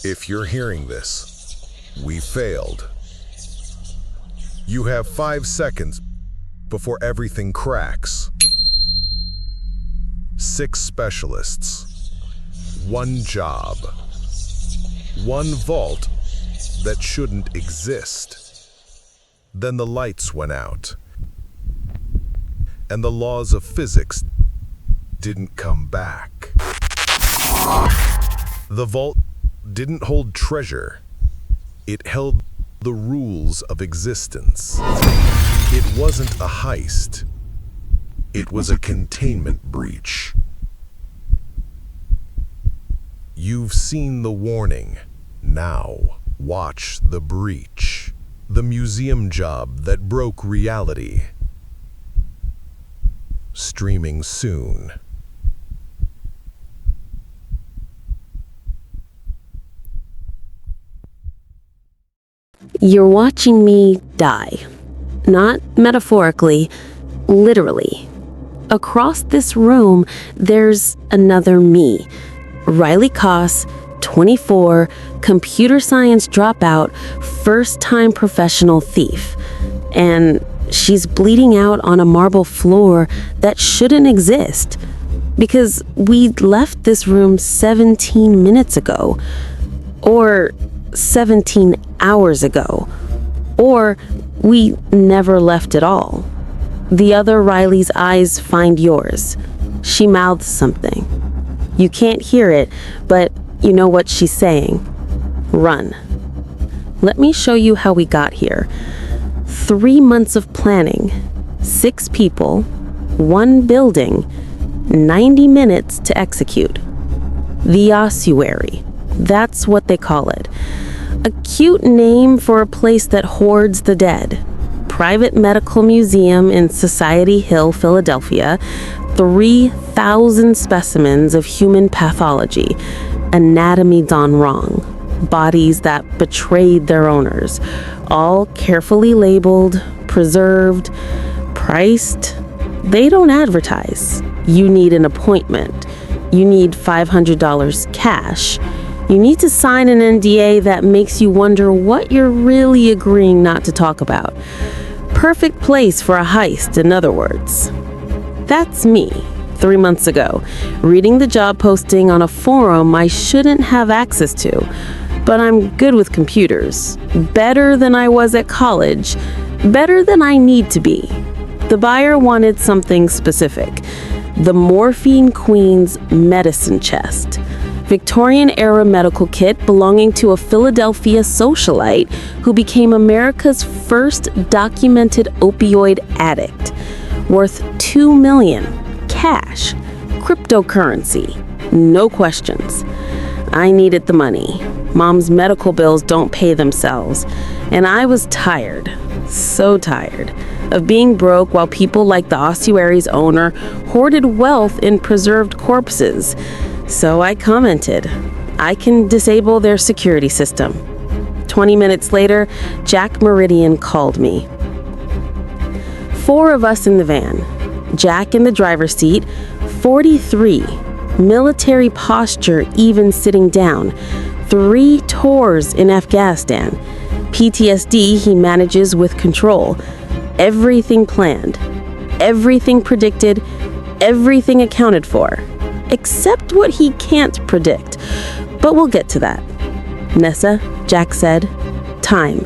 If you're hearing this, we failed. You have 5 seconds before everything cracks. 6 specialists, 1 job, 1 vault that shouldn't exist. Then the lights went out, and the laws of physics didn't come back. The vault didn't hold treasure. It held the rules of existence. It wasn't a heist. It was a containment breach. You've seen the warning. Now, watch the breach. The museum job that broke reality. Streaming soon. You're watching me die. Not metaphorically, literally. Across this room, there's another me. Riley Koss, 24, computer science dropout, first-time professional thief. And she's bleeding out on a marble floor that shouldn't exist. Because we left this room 17 minutes ago. Or 17 hours ago. Or we never left at all. The other Riley's eyes find yours. She mouths something. You can't hear it, but you know what she's saying. Run. Let me show you how we got here. 3 months of planning, 6 people, 1 building, 90 minutes to execute. The ossuary. That's what they call it. A cute name for a place that hoards the dead. Private medical museum in Society Hill, Philadelphia. 3,000 specimens of human pathology. Anatomy gone wrong. Bodies that betrayed their owners. All carefully labeled, preserved, priced. They don't advertise. You need an appointment. You need $500 cash. You need to sign an NDA that makes you wonder what you're really agreeing not to talk about. Perfect place for a heist, in other words. That's me, 3 months ago, reading the job posting on a forum I shouldn't have access to. But I'm good with computers. Better than I was at college. Better than I need to be. The buyer wanted something specific. The Morphine Queen's medicine chest. Victorian-era medical kit belonging to a Philadelphia socialite who became America's first documented opioid addict. Worth $2 million. Cash. Cryptocurrency. No questions. I needed the money. Mom's medical bills don't pay themselves. And I was tired. So tired. Of being broke while people like the ossuary's owner hoarded wealth in preserved corpses. So I commented, I can disable their security system. 20 minutes later, Jack Meridian called me. 4 of us in the van. Jack in the driver's seat, 43. Military posture even sitting down. 3 tours in Afghanistan. PTSD he manages with control. Everything planned. Everything predicted. Everything accounted for. Except what he can't predict. But we'll get to that. Nessa, Jack said. Time.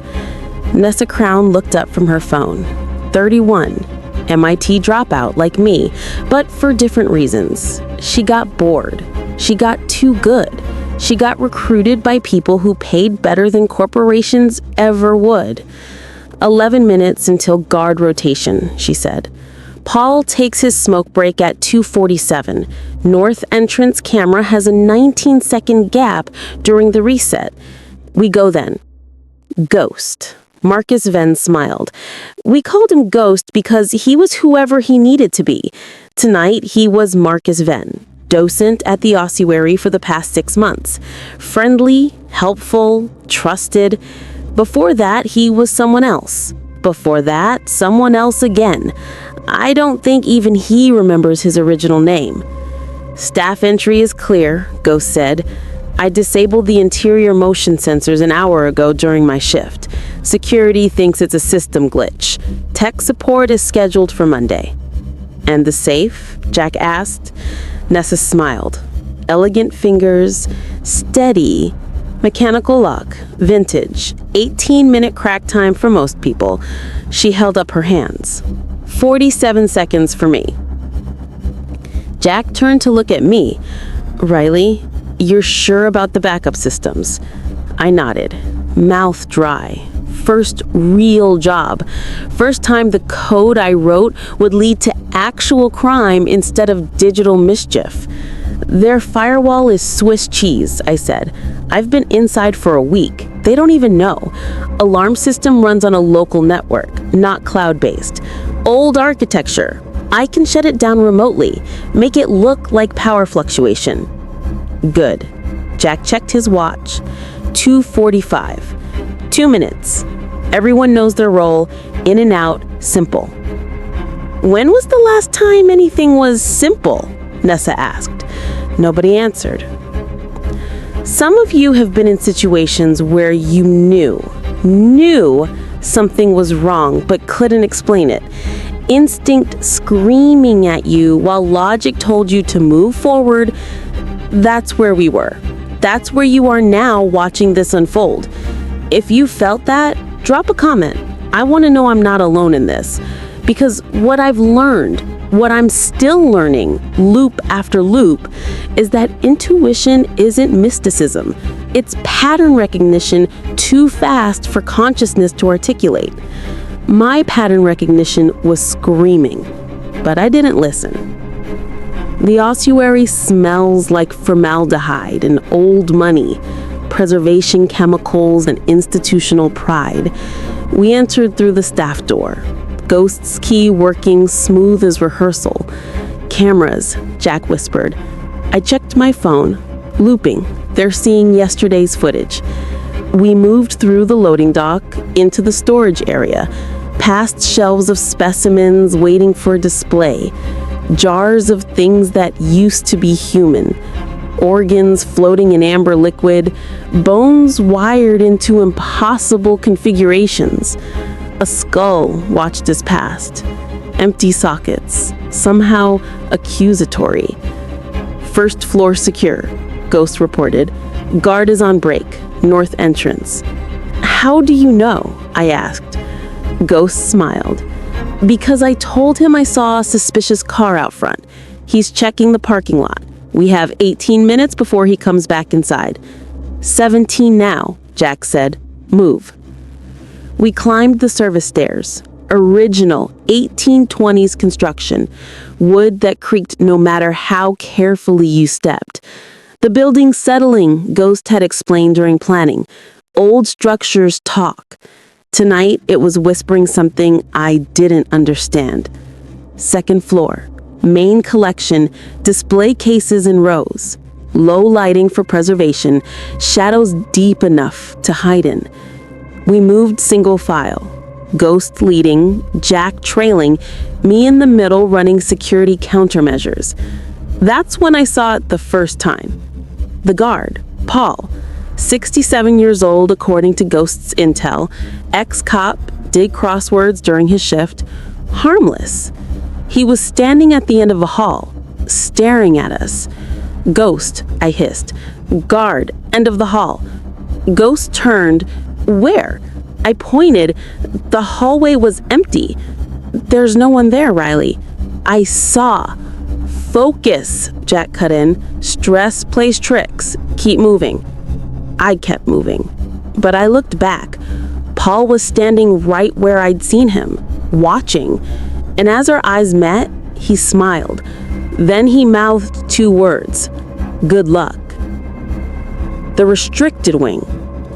Nessa Crown looked up from her phone. 31. MIT dropout like me, but for different reasons. She got bored. She got too good. She got recruited by people who paid better than corporations ever would. 11 minutes until guard rotation, she said. Paul takes his smoke break at 2:47. North entrance camera has a 19-second gap during the reset. We go then. Ghost. Marcus Venn smiled. We called him Ghost because he was whoever he needed to be. Tonight, he was Marcus Venn, docent at the ossuary for the past 6 months. Friendly, helpful, trusted. Before that, he was someone else. Before that, someone else again. I don't think even he remembers his original name. Staff entry is clear, Ghost said. I disabled the interior motion sensors an hour ago during my shift. Security thinks it's a system glitch. Tech support is scheduled for Monday. And the safe? Jack asked. Nessa smiled. Elegant fingers, steady, mechanical lock, vintage, 18-minute crack time for most people. She held up her hands. 47 seconds for me. Jack turned to look at me. Riley, you're sure about the backup systems? I nodded, mouth dry. First real job. First time the code I wrote would lead to actual crime instead of digital mischief. Their firewall is Swiss cheese, I said. I've been inside for a week. They don't even know. Alarm system runs on a local network, not cloud-based. Old architecture. I can shut it down remotely, make it look like power fluctuation. Good. Jack checked his watch. 2:45. 2 minutes. Everyone knows their role, in and out, simple. When was the last time anything was simple? Nessa asked. Nobody answered. Some of you have been in situations where you knew something was wrong, but couldn't explain it. Instinct screaming at you while logic told you to move forward. That's where we were. That's where you are now watching this unfold. If you felt that, drop a comment. I want to know I'm not alone in this. Because what I've learned, what I'm still learning, loop after loop, is that intuition isn't mysticism. It's pattern recognition too fast for consciousness to articulate. My pattern recognition was screaming, but I didn't listen. The ossuary smells like formaldehyde and old money, preservation chemicals and institutional pride. We entered through the staff door. Ghost's key working smooth as rehearsal. Cameras, Jack whispered. I checked my phone. Looping. They're seeing yesterday's footage. We moved through the loading dock into the storage area, past shelves of specimens waiting for display, jars of things that used to be human, organs floating in amber liquid, bones wired into impossible configurations. A skull watched us past. Empty sockets, somehow accusatory. First floor secure, Ghost reported. Guard is on break, north entrance. How do you know? I asked. Ghost smiled. Because I told him I saw a suspicious car out front. He's checking the parking lot. We have 18 minutes before he comes back inside. 17 now, Jack said. Move. We climbed the service stairs. Original 1820s construction. Wood that creaked no matter how carefully you stepped. The building's settling, Ghost had explained during planning. Old structures talk. Tonight, it was whispering something I didn't understand. Second floor. Main collection, display cases in rows. Low lighting for preservation, shadows deep enough to hide in. We moved single file. Ghost leading, Jack trailing, me in the middle running security countermeasures. That's when I saw it the first time. The guard, Paul, 67 years old according to Ghost's intel, ex-cop, did crosswords during his shift, harmless. He was standing at the end of a hall, staring at us. Ghost, I hissed. Guard, end of the hall. Ghost turned. Where? I pointed. The hallway was empty. There's no one there, Riley. I saw. Focus, Jack cut in. Stress plays tricks. Keep moving. I kept moving. But I looked back. Paul was standing right where I'd seen him, watching. And as our eyes met, he smiled. Then he mouthed 2 words. Good luck. The restricted wing,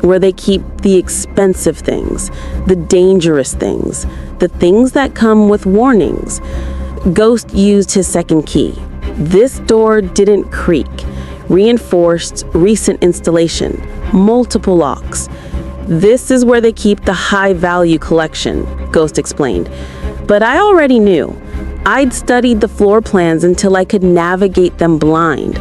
where they keep the expensive things, the dangerous things, the things that come with warnings. Ghost used his second key. This door didn't creak. Reinforced, recent installation, multiple locks. This is where they keep the high-value collection, Ghost explained. But I already knew. I'd studied the floor plans until I could navigate them blind.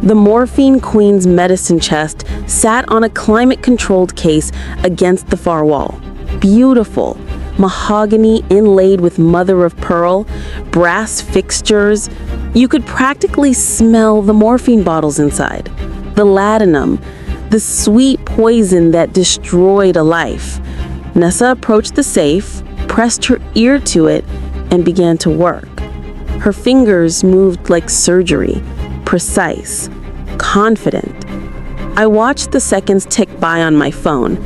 The Morphine Queen's medicine chest sat on a climate-controlled case against the far wall. Beautiful. Mahogany inlaid with mother-of-pearl, brass fixtures. You could practically smell the morphine bottles inside. The ladanum, the sweet poison that destroyed a life. Nessa approached the safe, pressed her ear to it, and began to work. Her fingers moved like surgery, precise, confident. I watched the seconds tick by on my phone.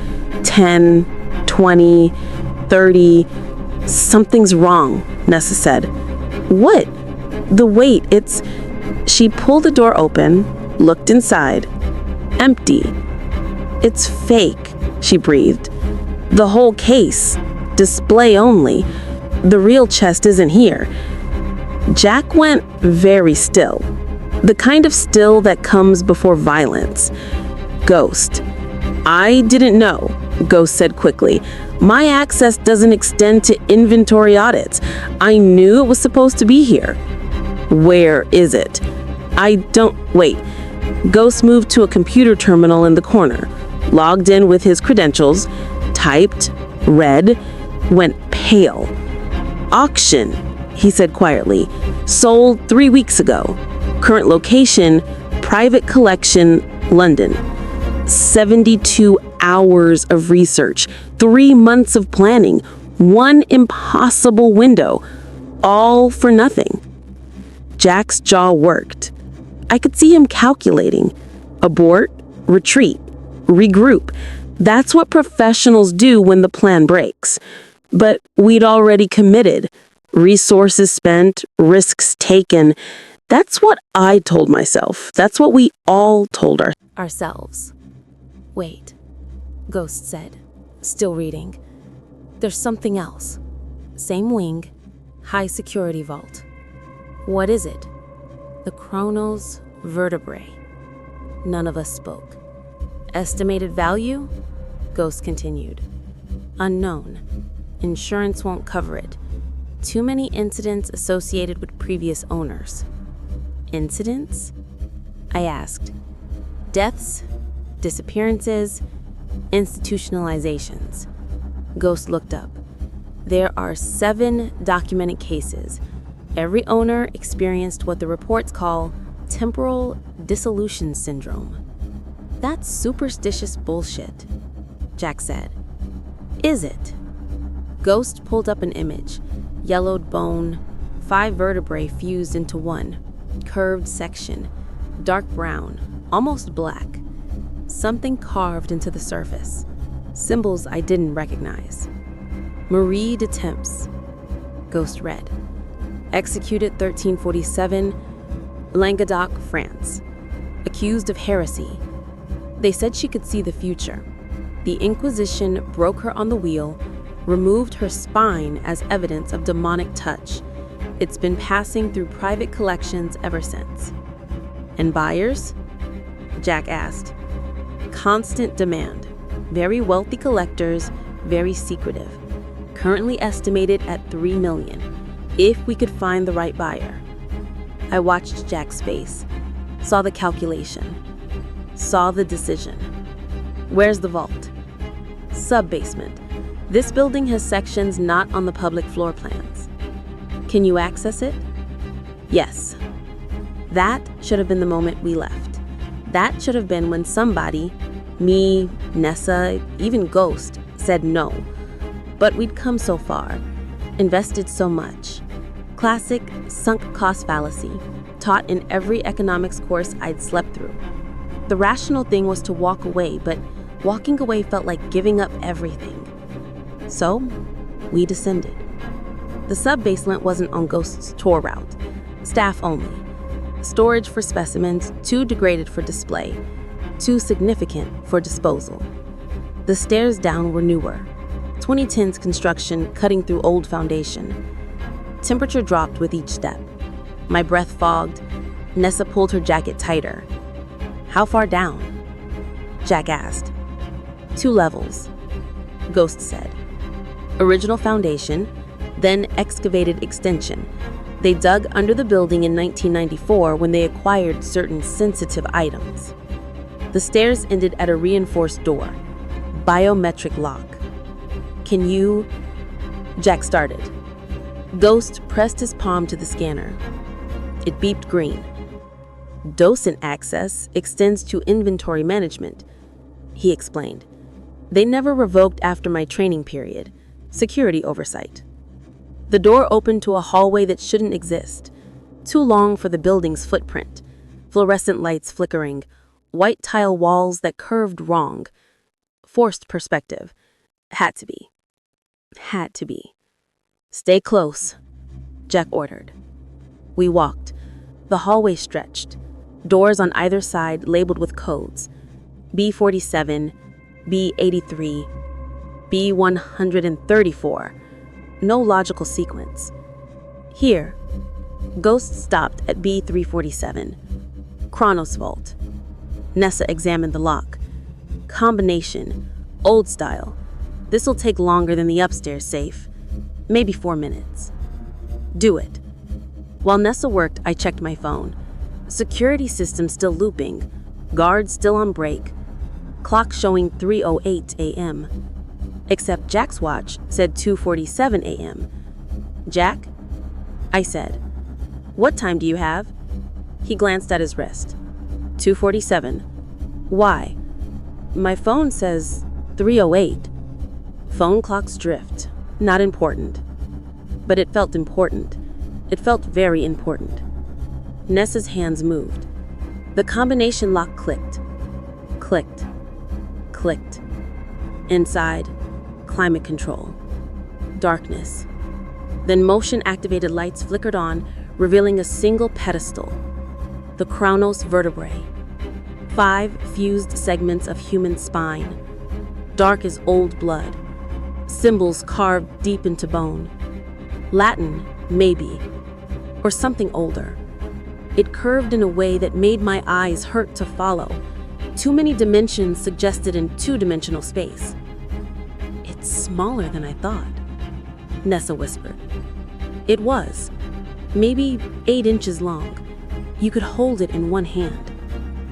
10, 20, 30. Something's wrong, Nessa said. What? The wait, it's... She pulled the door open, looked inside. Empty. It's fake, she breathed. The whole case. Display only. The real chest isn't here. Jack went very still. The kind of still that comes before violence. Ghost. I didn't know, Ghost said quickly. My access doesn't extend to inventory audits. I knew it was supposed to be here. Where is it? I don't... Wait. Ghost moved to a computer terminal in the corner, logged in with his credentials, typed, read, went pale. Auction, he said quietly. Sold 3 weeks ago. Current location, private collection, London. 72 hours of research, 3 months of planning, one impossible window, all for nothing. Jack's jaw worked. I could see him calculating. Abort, retreat, regroup. That's what professionals do when the plan breaks. But we'd already committed. Resources spent, risks taken. That's what I told myself. That's what we all told ourselves. Wait, Ghost said, still reading. There's something else. Same wing, high security vault. What is it? The Chronos vertebrae. None of us spoke. Estimated value? Ghost continued. Unknown. Insurance won't cover it. Too many incidents associated with previous owners. Incidents? I asked. Deaths, disappearances, institutionalizations. Ghost looked up. There are 7 documented cases. Every owner experienced what the reports call temporal dissolution syndrome. That's superstitious bullshit, Jack said. Is it? Ghost pulled up an image. Yellowed bone, 5 vertebrae fused into one. Curved section, dark brown, almost black. Something carved into the surface. Symbols I didn't recognize. Marie de Temps, Ghost read. Executed 1347, Languedoc, France. Accused of heresy. They said she could see the future. The Inquisition broke her on the wheel, removed her spine as evidence of demonic touch. It's been passing through private collections ever since. And buyers? Jack asked. Constant demand. Very wealthy collectors, very secretive. Currently estimated at $3 million, if we could find the right buyer. I watched Jack's face, saw the calculation, saw the decision. Where's the vault? Sub-basement. This building has sections not on the public floor plans. Can you access it? Yes. That should have been the moment we left. That should have been when somebody, me, Nessa, even Ghost, said no. But we'd come so far, invested so much. Classic sunk cost fallacy, taught in every economics course I'd slept through. The rational thing was to walk away, but walking away felt like giving up everything. So, we descended. The sub-basement wasn't on Ghost's tour route. Staff only. Storage for specimens, too degraded for display, too significant for disposal. The stairs down were newer. 2010s construction cutting through old foundation. Temperature dropped with each step. My breath fogged. Nessa pulled her jacket tighter. How far down? Jack asked. 2 levels, Ghost said. Original foundation, then excavated extension. They dug under the building in 1994 when they acquired certain sensitive items. The stairs ended at a reinforced door, biometric lock. Can you? Jack started. Ghost pressed his palm to the scanner. It beeped green. Docent access extends to inventory management, he explained. They never revoked after my training period. Security oversight. The door opened to a hallway that shouldn't exist. Too long for the building's footprint. Fluorescent lights flickering. White tile walls that curved wrong. Forced perspective. Had to be. Had to be. Stay close, Jack ordered. We walked. The hallway stretched. Doors on either side labeled with codes. B47, B83, B134. No logical sequence. Here, Ghost stopped at B347. Chronos Vault. Nessa examined the lock. Combination. Old style. This'll take longer than the upstairs safe. Maybe 4 minutes. Do it. While Nessa worked, I checked my phone. Security system still looping. Guards still on break. Clock showing 3:08 a.m. Except Jack's watch said 2:47 a.m. Jack? I said. What time do you have? He glanced at his wrist. 2:47. Why? My phone says 3:08. Phone clocks drift. Not important. But it felt important. It felt very important. Nessa's hands moved. The combination lock clicked. Clicked. Clicked. Inside, climate control. Darkness. Then motion-activated lights flickered on, revealing a single pedestal. The Chronos vertebrae. 5 fused segments of human spine. Dark as old blood. Symbols carved deep into bone. Latin, maybe. Or something older. It curved in a way that made my eyes hurt to follow. Too many dimensions suggested in two-dimensional space. It's smaller than I thought, Nessa whispered. It was. Maybe 8 inches long. You could hold it in one hand.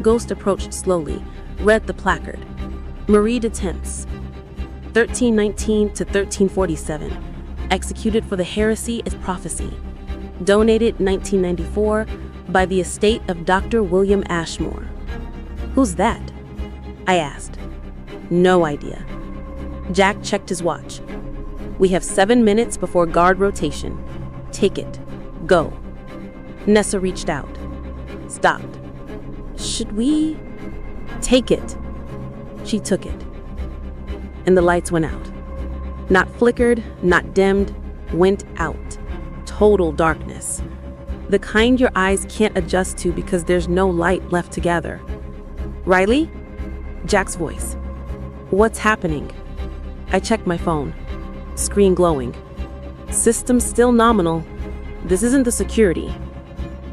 Ghost approached slowly, read the placard. Marie de Temps, 1319 to 1347. Executed for the heresy as prophecy. Donated 1994 by the estate of Dr. William Ashmore. Who's that? I asked. No idea. Jack checked his watch. We have 7 minutes before guard rotation. Take it. Go. Nessa reached out. Stopped. Should we? Take it. She took it. And the lights went out. Not flickered, not dimmed, went out. Total darkness. The kind your eyes can't adjust to because there's no light left to gather. Riley? Jack's voice. What's happening? I checked my phone. Screen glowing. System still nominal. This isn't the security.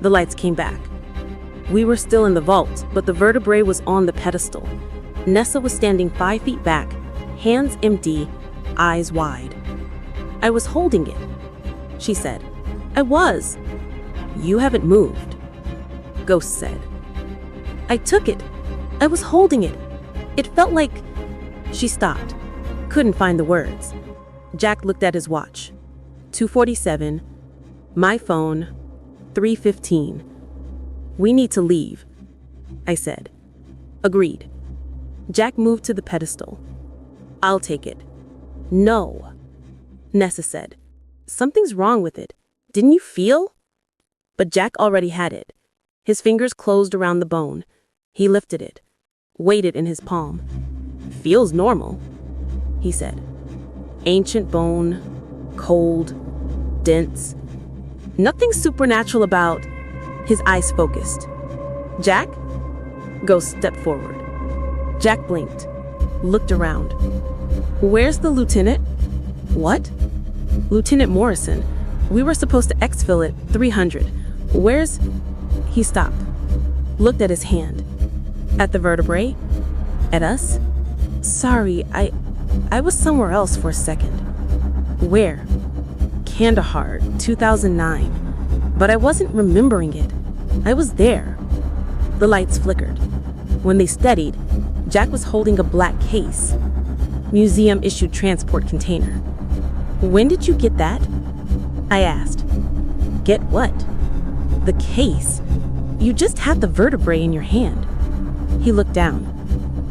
The lights came back. We were still in the vault, but the vertebrae was on the pedestal. Nessa was standing 5 feet back, hands empty, eyes wide. I was holding it, she said. I was. You haven't moved, Ghost said. I took it. I was holding it. It felt like... She stopped. Couldn't find the words. Jack looked at his watch. 2:47. My phone. 3:15. We need to leave, I said. Agreed. Jack moved to the pedestal. I'll take it. No, Nessa said. Something's wrong with it. Didn't you feel? But Jack already had it. His fingers closed around the bone. He lifted it, weighted in his palm. Feels normal, he said. Ancient bone, cold, dense. Nothing supernatural about. His eyes focused. Jack? Ghost stepped forward. Jack blinked, looked around. Where's the lieutenant? What? Lieutenant Morrison. We were supposed to exfil at 300. Where's... He stopped, looked at his hand. At the vertebrae? At us? Sorry, I was somewhere else for a second. Where? Kandahar, 2009. But I wasn't remembering it. I was there. The lights flickered. When they steadied, Jack was holding a black case. Museum-issued transport container. "When did you get that?" I asked. "Get what?" "The case. You just had the vertebrae in your hand." He looked down.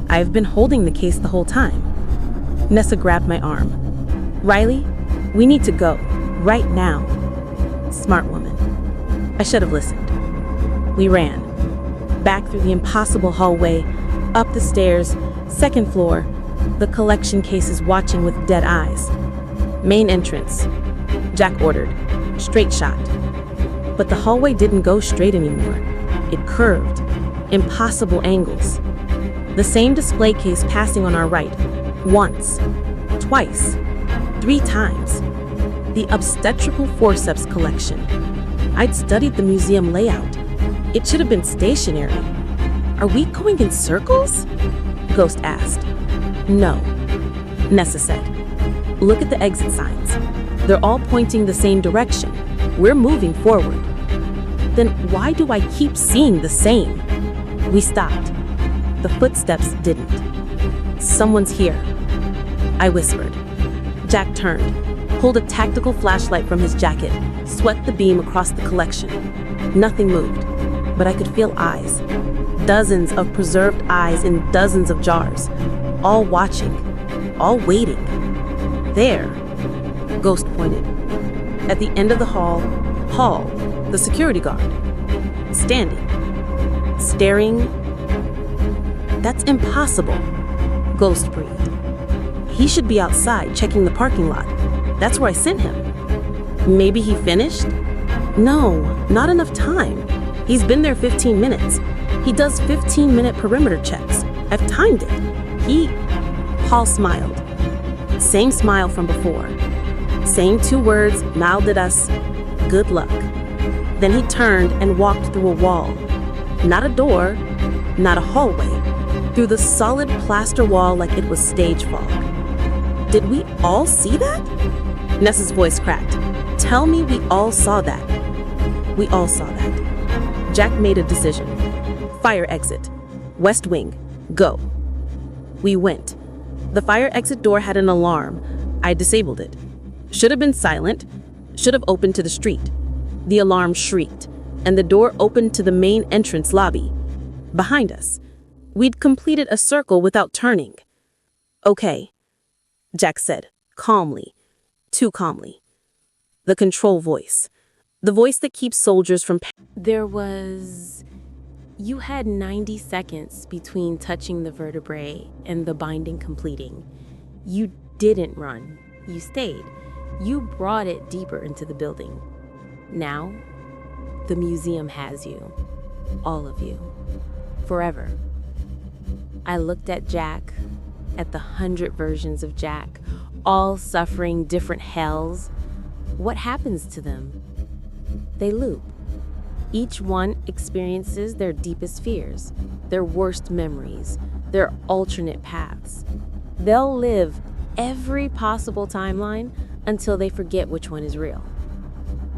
"I've been holding the case the whole time." Nessa grabbed my arm. "Riley, we need to go. Right now." Smart woman. I should have listened. We ran. Back through the impossible hallway, up the stairs, second floor, the collection cases watching with dead eyes. Main entrance. Jack ordered. Straight shot. But the hallway didn't go straight anymore. It curved. Impossible angles. The same display case passing on our right. Once. Twice. 3 times. The obstetrical forceps collection. I'd studied the museum layout. It should have been stationary. "Are we going in circles?" Ghost asked. "No," Nessa said. "Look at the exit signs. They're all pointing the same direction. We're moving forward." "Then why do I keep seeing the same?" We stopped. The footsteps didn't. "Someone's here," I whispered. Jack turned, pulled a tactical flashlight from his jacket, swept the beam across the collection. Nothing moved, but I could feel eyes. Dozens of preserved eyes in dozens of jars, all watching, all waiting. "There," Ghost pointed. At the end of the hall, the security guard, standing, staring. "That's impossible," Ghost breathed. "He should be outside checking the parking lot. That's where I sent him." "Maybe he finished?" "No, not enough time. He's been there 15 minutes. He does 15-minute perimeter checks. I've timed it. Paul smiled. Same smile from before. Same 2 words mouthed at us. "Good luck." Then he turned and walked through a wall. Not a door, not a hallway. Through the solid plaster wall like it was stage fog. "Did we all see that?" Nessa's voice cracked. "Tell me we all saw that." We all saw that. Jack made a decision. Fire exit. West wing. Go. We went. The fire exit door had an alarm. I disabled it. Should have been silent. Should have opened to the street. The alarm shrieked, and the door opened to the main entrance lobby. Behind us. We'd completed a circle without turning. "Okay," Jack said, calmly. Too calmly. The control voice. The voice that keeps soldiers from... You had 90 seconds between touching the vertebrae and the binding completing. You didn't run. You stayed. You brought it deeper into the building. Now, the museum has you. All of you. Forever. I looked at Jack, at the 100 versions of Jack, all suffering different hells. What happens to them? They loop. Each one experiences their deepest fears, their worst memories, their alternate paths. They'll live every possible timeline until they forget which one is real.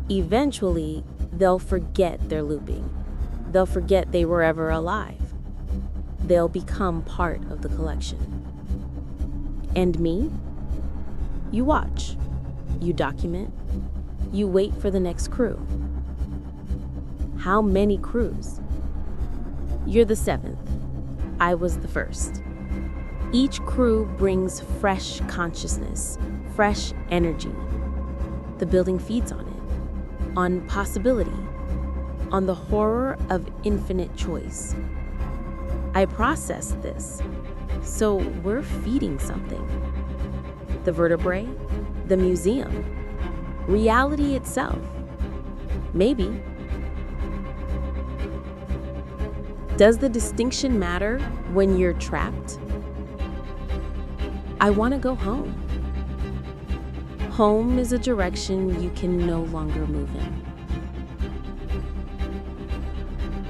Eventually, they'll forget they're looping. They'll forget they were ever alive. They'll become part of the collection. And me? You watch. You document. You wait for the next crew. How many crews? You're the 7th. I was the 1st. Each crew brings fresh consciousness, fresh energy. The building feeds on it, on possibility, on the horror of infinite choice. I processed this, so we're feeding something. The vertebrae, the museum, reality itself. Maybe. Does the distinction matter when you're trapped? I want to go home. Home is a direction you can no longer move in.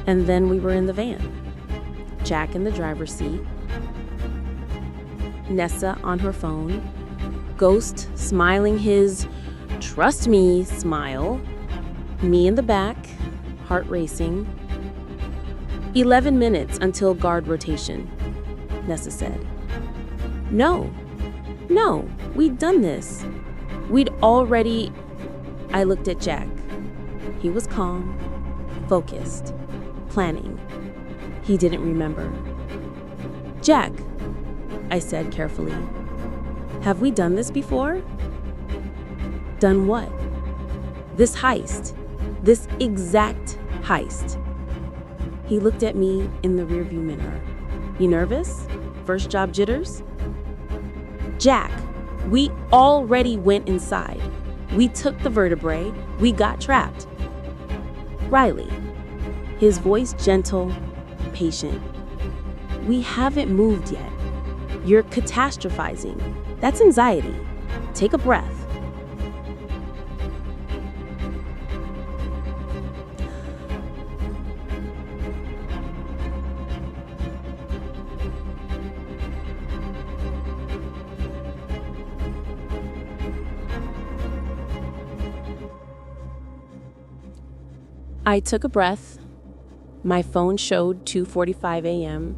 And then we were in the van. Jack in the driver's seat. Nessa on her phone. Ghost smiling his "trust me" smile. Me in the back, heart racing. 11 minutes until guard rotation, Nessa said. No, we'd done this. We'd already... I looked at Jack. He was calm, focused, planning. He didn't remember. Jack, I said carefully, have we done this before? Done what? This heist. This exact heist. He looked at me in the rearview mirror. You nervous? First job jitters? Jack, we already went inside. We took the vertebrae. We got trapped. Riley, his voice gentle, patient. We haven't moved yet. You're catastrophizing. That's anxiety. Take a breath. I took a breath. My phone showed 2:45 a.m.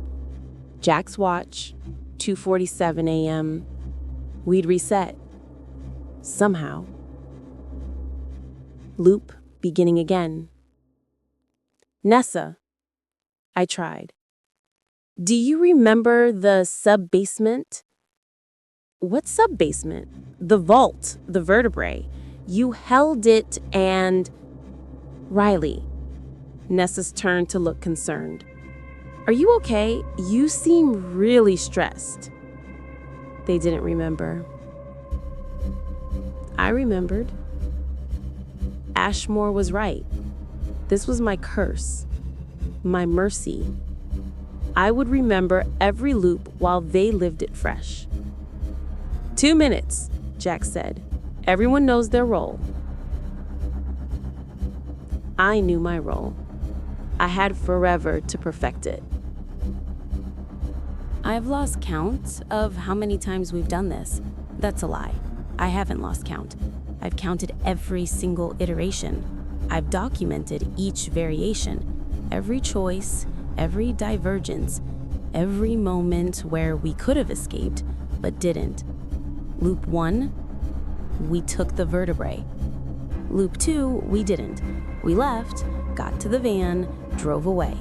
Jack's watch, 2:47 a.m. We'd reset. Somehow. Loop beginning again. Nessa, I tried. Do you remember the sub-basement? What sub-basement? The vault, the vertebrae. You held it and... Riley. Nessa's turned to look concerned. Are you okay? You seem really stressed. They didn't remember. I remembered. Ashmore was right. This was my curse, my mercy. I would remember every loop while they lived it fresh. 2 minutes, Jack said. Everyone knows their role. I knew my role. I had forever to perfect it. I've lost count of how many times we've done this. That's a lie. I haven't lost count. I've counted every single iteration. I've documented each variation, every choice, every divergence, every moment where we could have escaped, but didn't. Loop 1, we took the vertebrae. Loop 2, we didn't. We left, got to the van, drove away.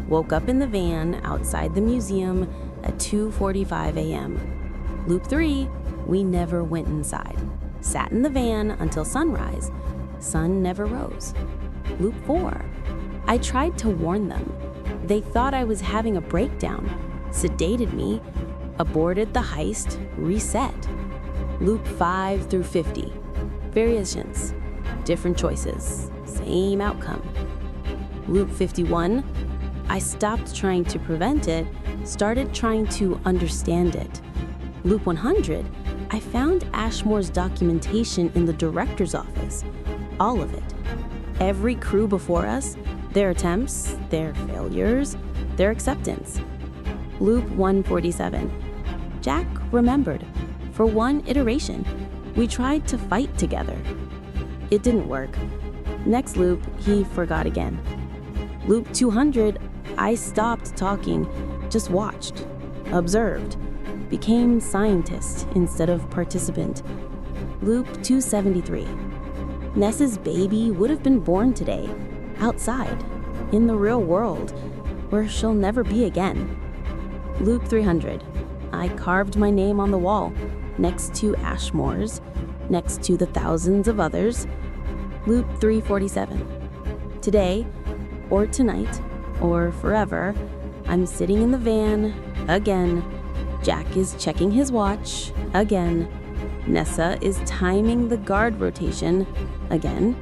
Woke up in the van outside the museum at 2:45 a.m. Loop 3, we never went inside. Sat in the van until sunrise. Sun never rose. Loop 4, I tried to warn them. They thought I was having a breakdown, sedated me, aborted the heist, reset. Loop 5 through 50, variations, different choices, same outcome. Loop 51, I stopped trying to prevent it, started trying to understand it. Loop 100, I found Ashmore's documentation in the director's office. All of it. Every crew before us, their attempts, their failures, their acceptance. Loop 147, Jack remembered. For one iteration, we tried to fight together. It didn't work. Next loop, he forgot again. Loop 200, I stopped talking, just watched, observed, became scientist instead of participant. Loop 273, Nessa's baby would have been born today, outside, in the real world, where she'll never be again. Loop 300, I carved my name on the wall, next to Ashmore's, next to the thousands of others. Loop 347. Today, or tonight, or forever, I'm sitting in the van, again. Jack is checking his watch, again. Nessa is timing the guard rotation, again.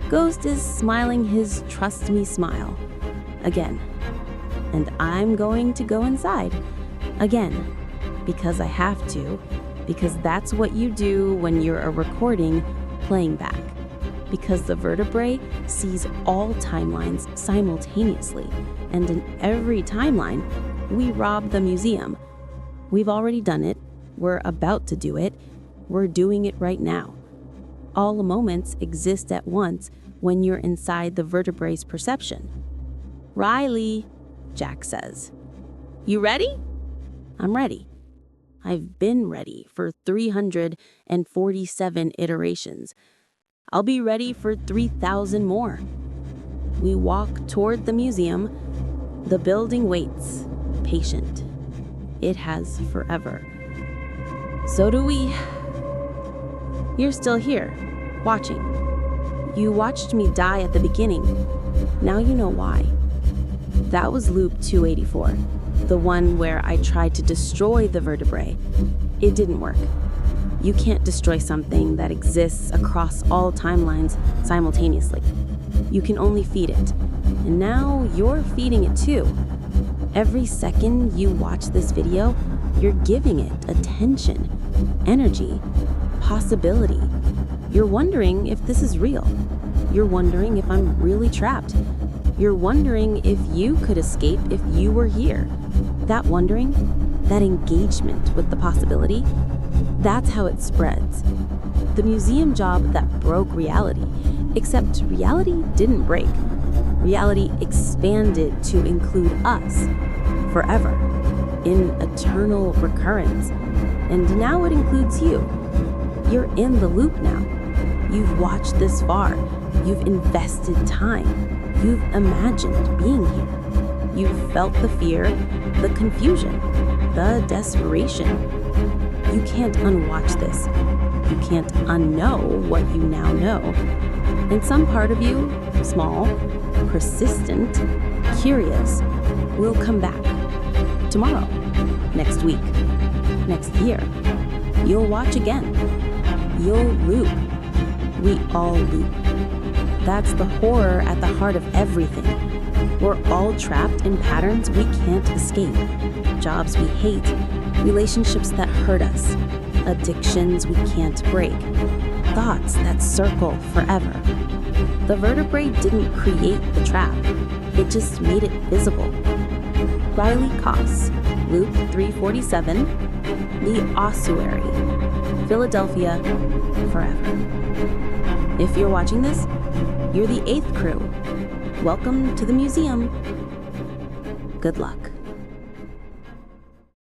Ghost is smiling his trust me smile, again. And I'm going to go inside, again. Because I have to, because that's what you do when you're a recording playing back. Because the vertebrae sees all timelines simultaneously, and in every timeline, we rob the museum. We've already done it, we're about to do it, we're doing it right now. All moments exist at once, when you're inside the vertebrae's perception. Riley, Jack says. You ready? I'm ready. I've been ready for 347 iterations. I'll be ready for 3,000 more. We walk toward the museum. The building waits, patient. It has forever. So do we. You're still here, watching. You watched me die at the beginning. Now you know why. That was loop 284, the one where I tried to destroy the vertebrae. It didn't work. You can't destroy something that exists across all timelines simultaneously. You can only feed it. And now you're feeding it too. Every second you watch this video, you're giving it attention, energy, possibility. You're wondering if this is real. You're wondering if I'm really trapped. You're wondering if you could escape if you were here. That wondering, that engagement with the possibility, that's how it spreads. The museum job that broke reality, except reality didn't break. Reality expanded to include us forever, in eternal recurrence. And now it includes you. You're in the loop now. You've watched this far. You've invested time. You've imagined being here. You've felt the fear, the confusion, the desperation. You can't unwatch this. You can't unknow what you now know. And some part of you, small, persistent, curious, will come back. Tomorrow, next week, next year. You'll watch again. You'll loop. We all loop. That's the horror at the heart of everything. We're all trapped in patterns we can't escape. Jobs we hate, relationships that hurt us, addictions we can't break, thoughts that circle forever. The vertebrae didn't create the trap. It just made it visible. Riley Koss, Loop 347, The Ossuary, Philadelphia, forever. If you're watching this, you're the 8th crew. Welcome to the museum. Good luck.